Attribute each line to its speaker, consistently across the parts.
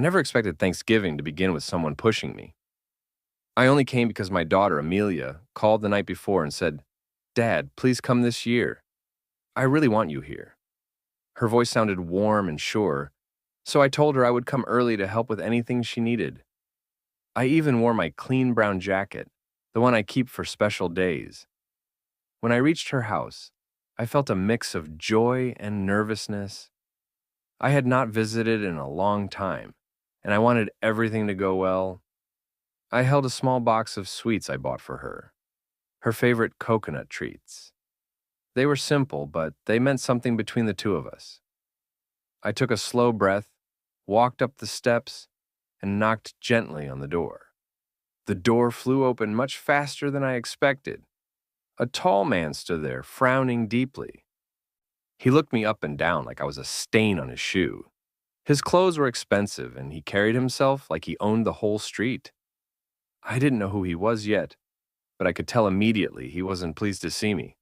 Speaker 1: I never expected Thanksgiving to begin with someone pushing me. I only came because my daughter, Amelia, called the night before and said, "Dad, please come this year. I really want you here." Her voice sounded warm and sure, so I told her I would come early to help with anything she needed. I even wore my clean brown jacket, the one I keep for special days. When I reached her house, I felt a mix of joy and nervousness. I had not visited in a long time, and I wanted everything to go well. I held a small box of sweets I bought for her, her favorite coconut treats. They were simple, but they meant something between the two of us. I took a slow breath, walked up the steps, and knocked gently on the door. The door flew open much faster than I expected. A tall man stood there, frowning deeply. He looked me up and down like I was a stain on his shoe. His clothes were expensive, and he carried himself like he owned the whole street. I didn't know who he was yet, but I could tell immediately he wasn't pleased to see me.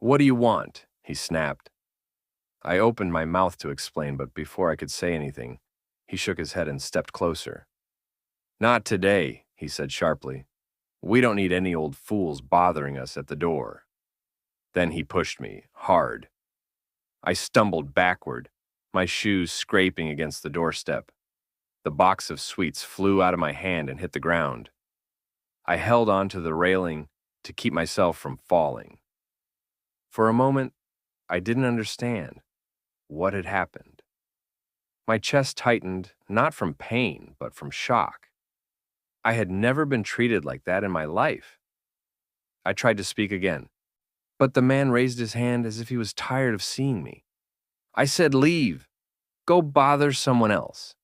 Speaker 1: "What do you want?" he snapped. I opened my mouth to explain, but before I could say anything, he shook his head and stepped closer. "Not today," he said sharply. "We don't need any old fools bothering us at the door." Then he pushed me, hard. I stumbled backward, my shoes scraping against the doorstep. The box of sweets flew out of my hand and hit the ground. I held on to the railing to keep myself from falling. For a moment, I didn't understand what had happened. My chest tightened, not from pain, but from shock. I had never been treated like that in my life. I tried to speak again, but the man raised his hand as if he was tired of seeing me. I said, "Leave. Go bother someone else."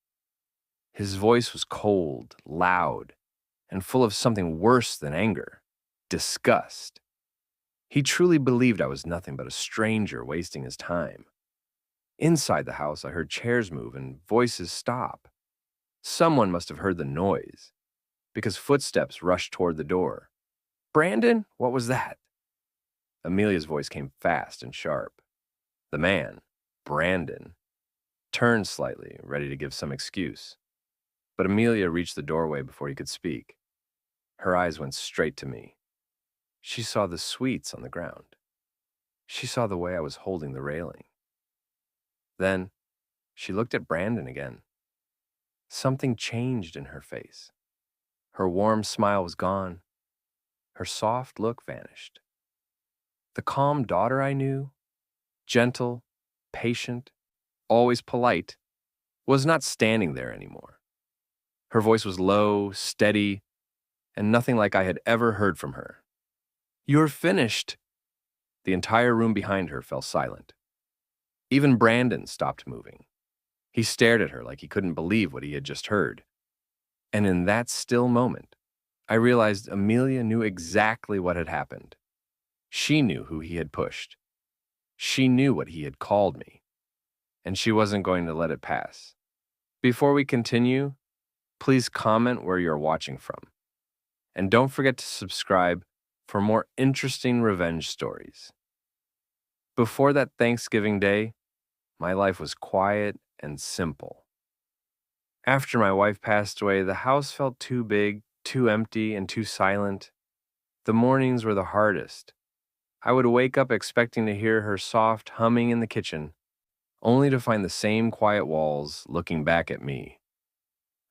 Speaker 1: His voice was cold, loud, and full of something worse than anger, disgust. He truly believed I was nothing but a stranger wasting his time. Inside the house, I heard chairs move and voices stop. Someone must have heard the noise, because footsteps rushed toward the door. "Brandon, what was that?" Amelia's voice came fast and sharp. The man, Brandon, turned slightly, ready to give some excuse. But Amelia reached the doorway before he could speak. Her eyes went straight to me. She saw the sweets on the ground. She saw the way I was holding the railing. Then she looked at Brandon again. Something changed in her face. Her warm smile was gone. Her soft look vanished. The calm daughter I knew, gentle, patient, always polite, was not standing there anymore. Her voice was low, steady, and nothing like I had ever heard from her. "You're finished." The entire room behind her fell silent. Even Brandon stopped moving. He stared at her like he couldn't believe what he had just heard. And in that still moment, I realized Amelia knew exactly what had happened. She knew who he had pushed. She knew what he had called me. And she wasn't going to let it pass. Before we continue, please comment where you're watching from. And don't forget to subscribe for more interesting revenge stories. Before that Thanksgiving day, my life was quiet and simple. After my wife passed away, the house felt too big, too empty, and too silent. The mornings were the hardest. I would wake up expecting to hear her soft humming in the kitchen, only to find the same quiet walls looking back at me.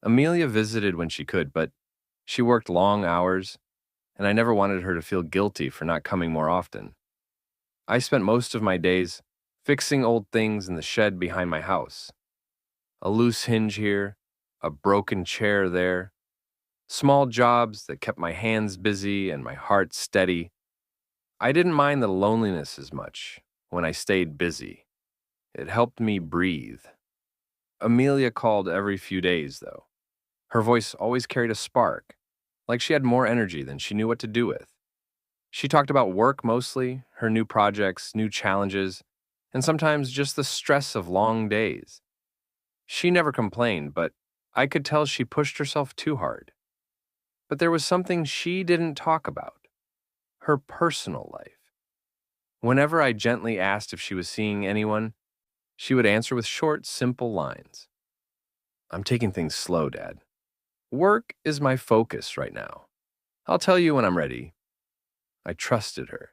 Speaker 1: Amelia visited when she could, but she worked long hours, and I never wanted her to feel guilty for not coming more often. I spent most of my days fixing old things in the shed behind my house. A loose hinge here, a broken chair there, small jobs that kept my hands busy and my heart steady. I didn't mind the loneliness as much when I stayed busy. It helped me breathe. Amelia called every few days, though. Her voice always carried a spark, like she had more energy than she knew what to do with. She talked about work mostly, her new projects, new challenges, and sometimes just the stress of long days. She never complained, but I could tell she pushed herself too hard. But there was something she didn't talk about: her personal life. Whenever I gently asked if she was seeing anyone, she would answer with short, simple lines. I'm taking things slow, Dad. Work is my focus right now. I'll tell you when I'm ready. I trusted her.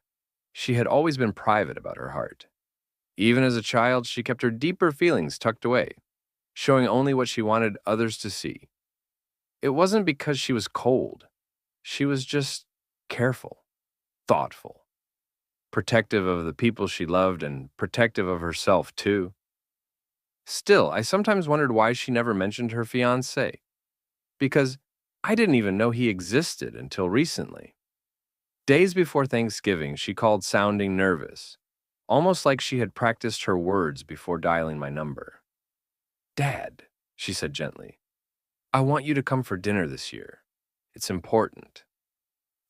Speaker 1: She had always been private about her heart. Even as a child, she kept her deeper feelings tucked away, showing only what she wanted others to see. It wasn't because she was cold. She was just careful, thoughtful, protective of the people she loved and protective of herself, too. Still, I sometimes wondered why she never mentioned her fiancé, because I didn't even know he existed until recently. Days before Thanksgiving, she called sounding nervous, almost like she had practiced her words before dialing my number. Dad, she said gently, I want you to come for dinner this year. It's important.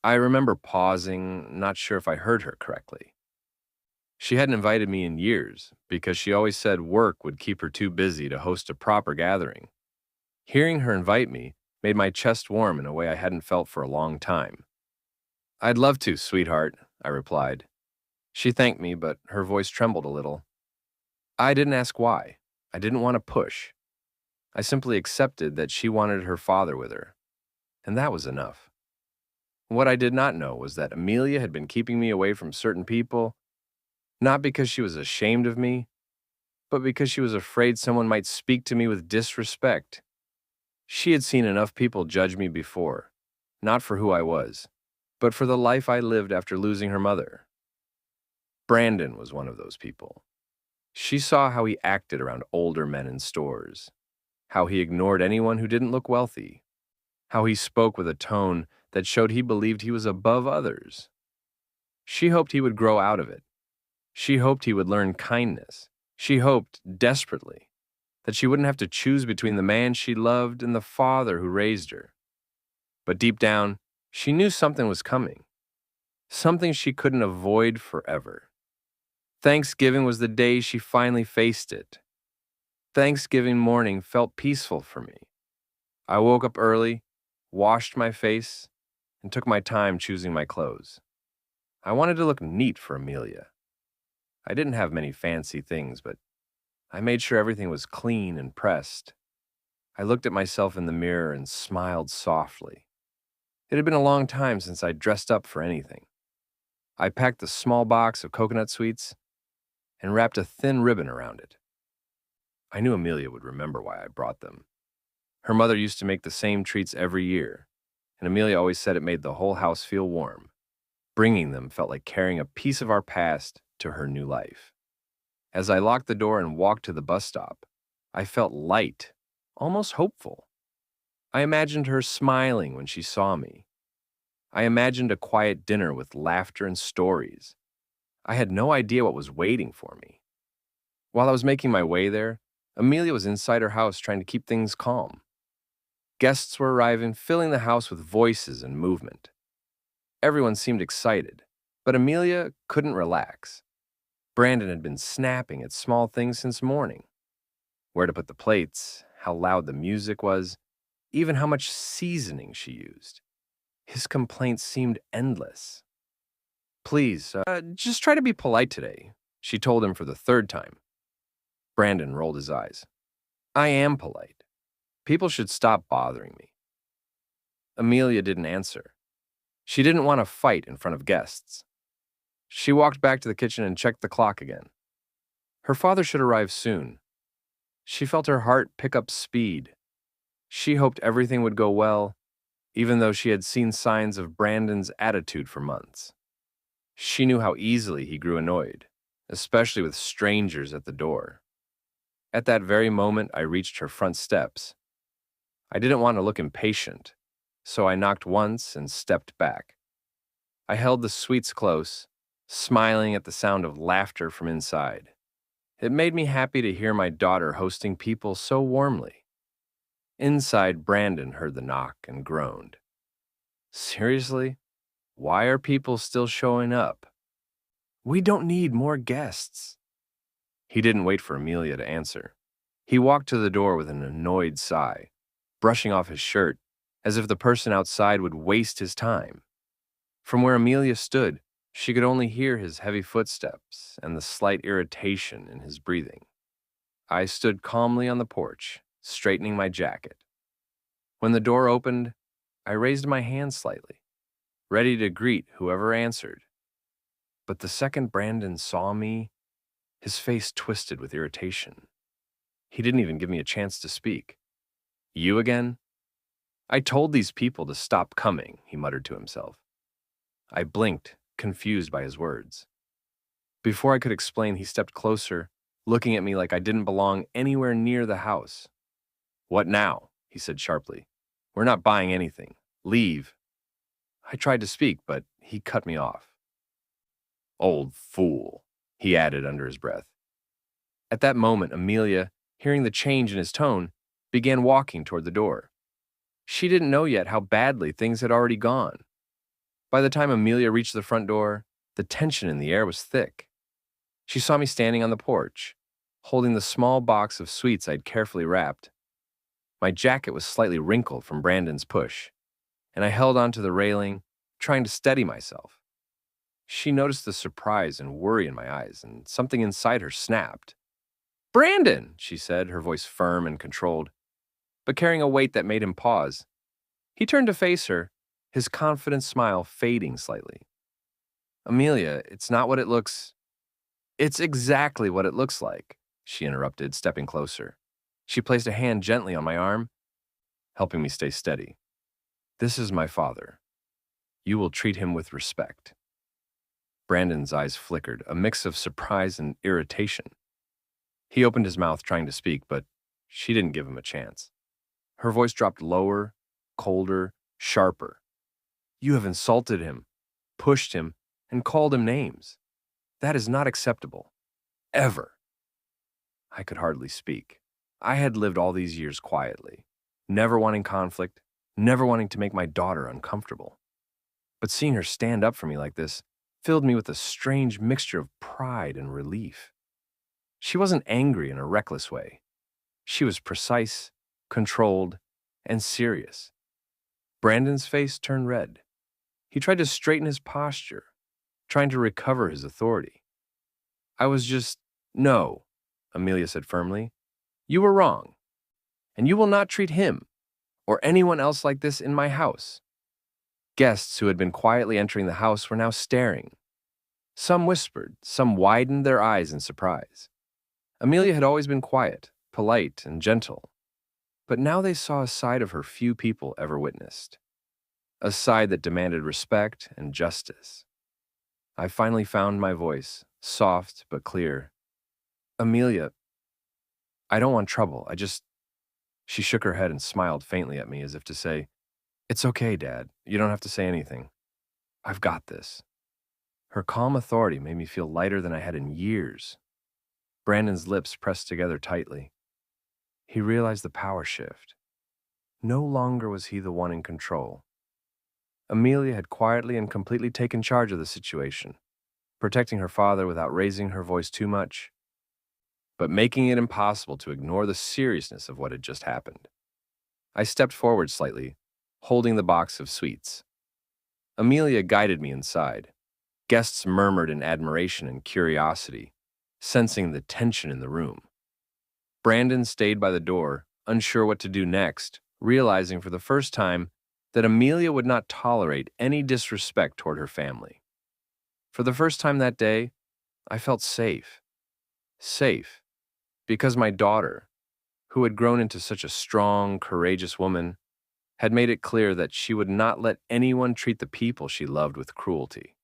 Speaker 1: I remember pausing, not sure if I heard her correctly. She hadn't invited me in years because she always said work would keep her too busy to host a proper gathering. Hearing her invite me made my chest warm in a way I hadn't felt for a long time. I'd love to, sweetheart, I replied. She thanked me, but her voice trembled a little. I didn't ask why. I didn't want to push. I simply accepted that she wanted her father with her, and that was enough. What I did not know was that Amelia had been keeping me away from certain people, not because she was ashamed of me, but because she was afraid someone might speak to me with disrespect. She had seen enough people judge me before, not for who I was, but for the life I lived after losing her mother. Brandon was one of those people. She saw how he acted around older men in stores, how he ignored anyone who didn't look wealthy, how he spoke with a tone that showed he believed he was above others. She hoped he would grow out of it. She hoped he would learn kindness. She hoped, desperately, that she wouldn't have to choose between the man she loved and the father who raised her. But deep down, she knew something was coming, something she couldn't avoid forever. Thanksgiving was the day she finally faced it. Thanksgiving morning felt peaceful for me. I woke up early, washed my face, and took my time choosing my clothes. I wanted to look neat for Amelia. I didn't have many fancy things, but I made sure everything was clean and pressed. I looked at myself in the mirror and smiled softly. It had been a long time since I'd dressed up for anything. I packed a small box of coconut sweets and wrapped a thin ribbon around it. I knew Amelia would remember why I brought them. Her mother used to make the same treats every year, and Amelia always said it made the whole house feel warm. Bringing them felt like carrying a piece of our past to her new life. As I locked the door and walked to the bus stop, I felt light, almost hopeful. I imagined her smiling when she saw me. I imagined a quiet dinner with laughter and stories. I had no idea what was waiting for me. While I was making my way there, Amelia was inside her house trying to keep things calm. Guests were arriving, filling the house with voices and movement. Everyone seemed excited, but Amelia couldn't relax. Brandon had been snapping at small things since morning. Where to put the plates, how loud the music was, even how much seasoning she used. His complaints seemed endless. Please, just try to be polite today, she told him for the third time. Brandon rolled his eyes. I am polite. People should stop bothering me. Amelia didn't answer. She didn't want to fight in front of guests. She walked back to the kitchen and checked the clock again. Her father should arrive soon. She felt her heart pick up speed. She hoped everything would go well, even though she had seen signs of Brandon's attitude for months. She knew how easily he grew annoyed, especially with strangers at the door. At that very moment, I reached her front steps. I didn't want to look impatient, so I knocked once and stepped back. I held the sweets close, smiling at the sound of laughter from inside. It made me happy to hear my daughter hosting people so warmly. Inside, Brandon heard the knock and groaned. Seriously? Why are people still showing up? We don't need more guests. He didn't wait for Amelia to answer. He walked to the door with an annoyed sigh, brushing off his shirt, as if the person outside would waste his time. From where Amelia stood, she could only hear his heavy footsteps and the slight irritation in his breathing. I stood calmly on the porch, straightening my jacket. When the door opened, I raised my hand slightly, ready to greet whoever answered. But the second Brandon saw me, his face twisted with irritation. He didn't even give me a chance to speak. You again? I told these people to stop coming, he muttered to himself. I blinked, confused by his words. Before I could explain, he stepped closer, looking at me like I didn't belong anywhere near the house. What now? He said sharply. We're not buying anything. Leave. I tried to speak, but he cut me off. Old fool, he added under his breath. At that moment, Amelia, hearing the change in his tone, began walking toward the door. She didn't know yet how badly things had already gone. By the time Amelia reached the front door, the tension in the air was thick. She saw me standing on the porch, holding the small box of sweets I'd carefully wrapped. My jacket was slightly wrinkled from Brandon's push, and I held onto the railing, trying to steady myself. She noticed the surprise and worry in my eyes, and something inside her snapped. Brandon, she said, her voice firm and controlled, but carrying a weight that made him pause. He turned to face her, his confident smile fading slightly. Amelia, it's not what it looks. It's exactly what it looks like, she interrupted, stepping closer. She placed a hand gently on my arm, helping me stay steady. This is my father. You will treat him with respect. Brandon's eyes flickered, a mix of surprise and irritation. He opened his mouth trying to speak, but she didn't give him a chance. Her voice dropped lower, colder, sharper. You have insulted him, pushed him, and called him names. That is not acceptable. Ever. I could hardly speak. I had lived all these years quietly, never wanting conflict, never wanting to make my daughter uncomfortable. But seeing her stand up for me like this filled me with a strange mixture of pride and relief. She wasn't angry in a reckless way. She was precise, controlled, and serious. Brandon's face turned red. He tried to straighten his posture, trying to recover his authority. No, Amelia said firmly. You were wrong, and you will not treat him or anyone else like this in my house. Guests who had been quietly entering the house were now staring. Some whispered, some widened their eyes in surprise. Amelia had always been quiet, polite, and gentle, but now they saw a side of her few people ever witnessed, a side that demanded respect and justice. I finally found my voice, soft but clear. Amelia, I don't want trouble. She shook her head and smiled faintly at me as if to say, It's okay, Dad. You don't have to say anything. I've got this. Her calm authority made me feel lighter than I had in years. Brandon's lips pressed together tightly. He realized the power shift. No longer was he the one in control. Amelia had quietly and completely taken charge of the situation, protecting her father without raising her voice too much, but making it impossible to ignore the seriousness of what had just happened. I stepped forward slightly, holding the box of sweets. Amelia guided me inside. Guests murmured in admiration and curiosity, sensing the tension in the room. Brandon stayed by the door, unsure what to do next, realizing for the first time that Amelia would not tolerate any disrespect toward her family. For the first time that day, I felt safe. Safe, because my daughter, who had grown into such a strong, courageous woman, had made it clear that she would not let anyone treat the people she loved with cruelty.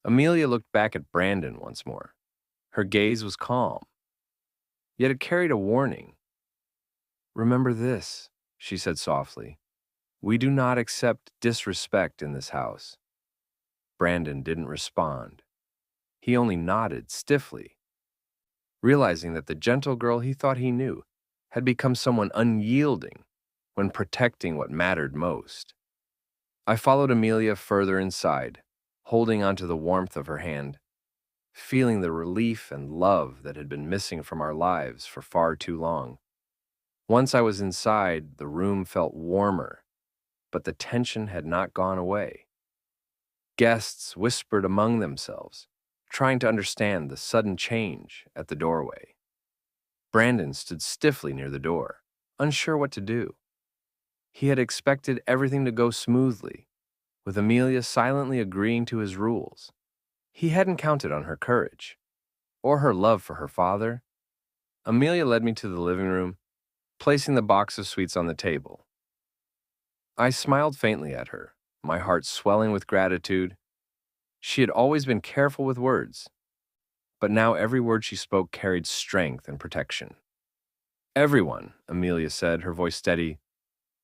Speaker 1: Amelia looked back at Brandon once more. Her gaze was calm, yet it carried a warning. Remember this, she said softly. We do not accept disrespect in this house. Brandon didn't respond. He only nodded stiffly, realizing that the gentle girl he thought he knew had become someone unyielding when protecting what mattered most. I followed Amelia further inside, holding onto the warmth of her hand, feeling the relief and love that had been missing from our lives for far too long. Once I was inside, the room felt warmer, but the tension had not gone away. Guests whispered among themselves, trying to understand the sudden change at the doorway. Brandon stood stiffly near the door, unsure what to do. He had expected everything to go smoothly, with Amelia silently agreeing to his rules. He hadn't counted on her courage, or her love for her father. Amelia led me to the living room, placing the box of sweets on the table. I smiled faintly at her, my heart swelling with gratitude. She had always been careful with words, but now every word she spoke carried strength and protection. "Everyone," Amelia said, her voice steady,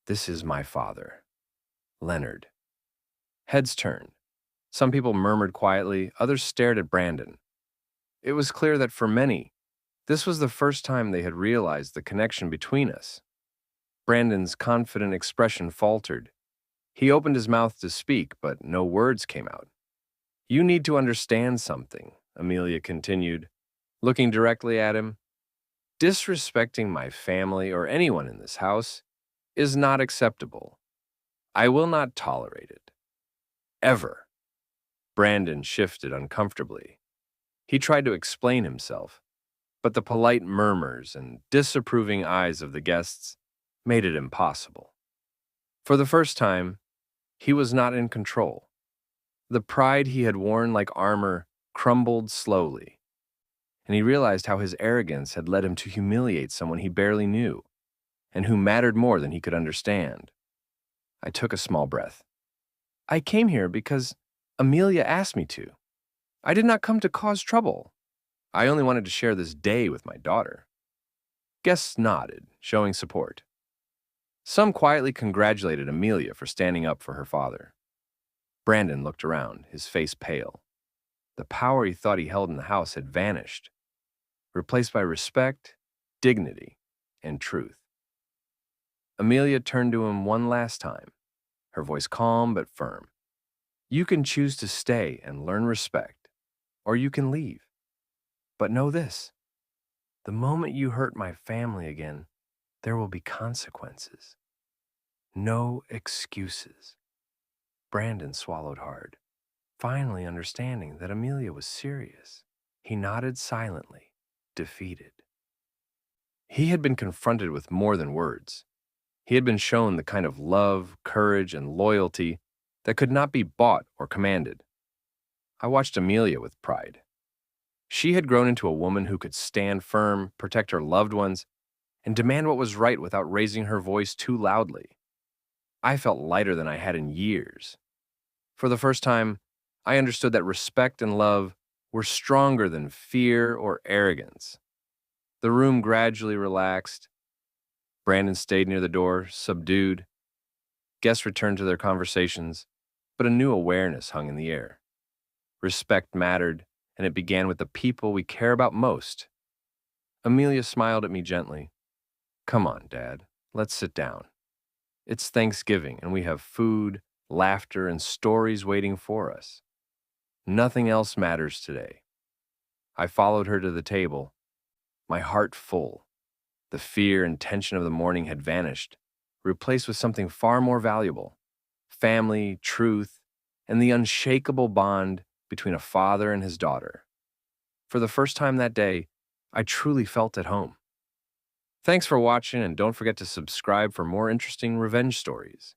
Speaker 1: "this is my father, Leonard." Heads turned. Some people murmured quietly, others stared at Brandon. It was clear that for many, this was the first time they had realized the connection between us. Brandon's confident expression faltered. He opened his mouth to speak, but no words came out. "You need to understand something," Amelia continued, looking directly at him. "Disrespecting my family or anyone in this house is not acceptable. I will not tolerate it. Ever." Brandon shifted uncomfortably. He tried to explain himself, but the polite murmurs and disapproving eyes of the guests made it impossible. For the first time, he was not in control. The pride he had worn like armor crumbled slowly, and he realized how his arrogance had led him to humiliate someone he barely knew, and who mattered more than he could understand. I took a small breath. "I came here because Amelia asked me to. I did not come to cause trouble. I only wanted to share this day with my daughter." Guests nodded, showing support. Some quietly congratulated Amelia for standing up for her father. Brandon looked around, his face pale. The power he thought he held in the house had vanished, replaced by respect, dignity, and truth. Amelia turned to him one last time, her voice calm but firm. "You can choose to stay and learn respect, or you can leave. But know this, the moment you hurt my family again, there will be consequences. No excuses." Brandon swallowed hard, finally understanding that Amelia was serious. He nodded silently, defeated. He had been confronted with more than words. He had been shown the kind of love, courage, and loyalty that could not be bought or commanded. I watched Amelia with pride. She had grown into a woman who could stand firm, protect her loved ones, and demand what was right without raising her voice too loudly. I felt lighter than I had in years. For the first time, I understood that respect and love were stronger than fear or arrogance. The room gradually relaxed. Brandon stayed near the door, subdued. Guests returned to their conversations, but a new awareness hung in the air. Respect mattered, and it began with the people we care about most. Amelia smiled at me gently. "Come on, Dad, let's sit down. It's Thanksgiving, and we have food, laughter, and stories waiting for us. Nothing else matters today." I followed her to the table, my heart full. The fear and tension of the morning had vanished, replaced with something far more valuable: family, truth, and the unshakable bond between a father and his daughter. For the first time that day, I truly felt at home. Thanks for watching, and don't forget to subscribe for more interesting revenge stories.